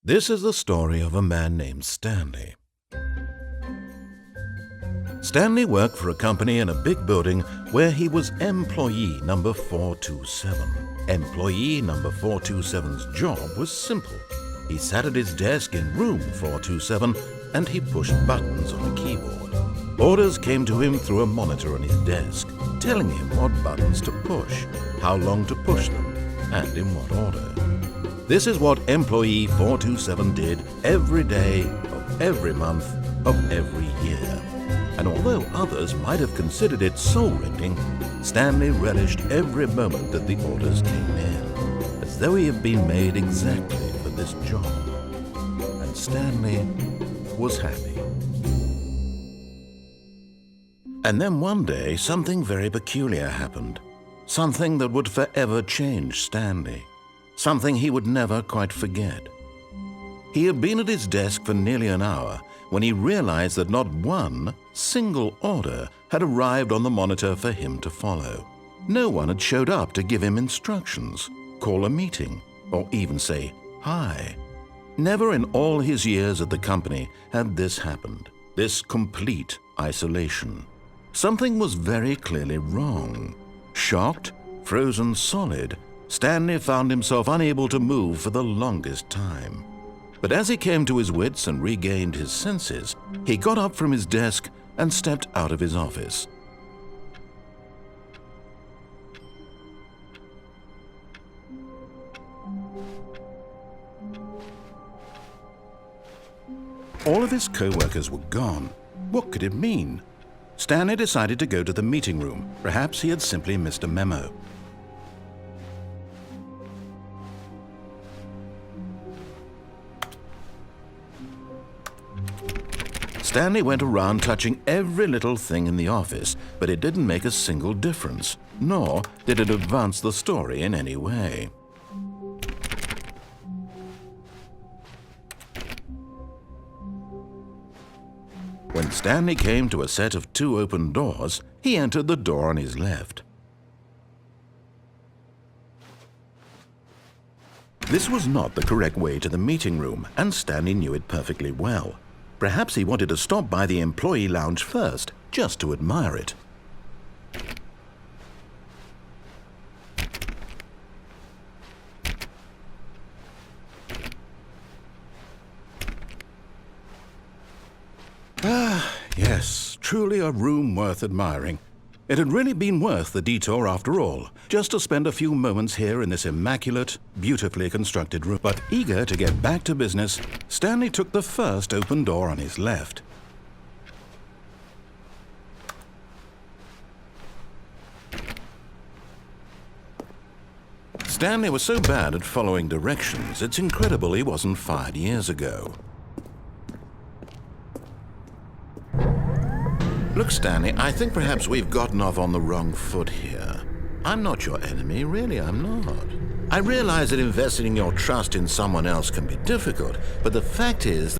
This is the story of a man named Stanley. Stanley worked for a company in a big building where he was employee number 427. Employee number 427's job was simple. He sat at his desk in room 427 and he pushed buttons on a keyboard. Orders came to him through a monitor on his desk, telling him what buttons to push, how long to push them, and in what order. This is what employee 427 did every day of every month of every year. And although others might have considered it soul-rending, Stanley relished every moment that the orders came in, as though he had been made exactly for this job. And Stanley was happy. And then one day, something very peculiar happened. Something that would forever change Stanley. Something he would never quite forget. He had been at his desk for nearly an hour when he realized that not one single order had arrived on the monitor for him to follow. No one had showed up to give him instructions, call a meeting, or even say hi. Never in all his years at the company had this happened, this complete isolation. Something was very clearly wrong. Shocked, frozen solid, Stanley found himself unable to move for the longest time. But as he came to his wits and regained his senses, he got up from his desk and stepped out of his office. All of his co-workers were gone. What could it mean? Stanley decided to go to the meeting room. Perhaps he had simply missed a memo. Stanley went around touching every little thing in the office, but it didn't make a single difference, nor did it advance the story in any way. When Stanley came to a set of 2 open doors, he entered the door on his left. This was not the correct way to the meeting room, and Stanley knew it perfectly well. Perhaps he wanted to stop by the employee lounge first, just to admire it. Yes, truly a room worth admiring. It had really been worth the detour after all, just to spend a few moments here in this immaculate, beautifully constructed room. But eager to get back to business, Stanley took the first open door on his left. Stanley was so bad at following directions, it's incredible he wasn't fired years ago. Look, Stanley, I think perhaps we've gotten off on the wrong foot here. I'm not your enemy, really, I'm not. I realize that investing your trust in someone else can be difficult, but the fact is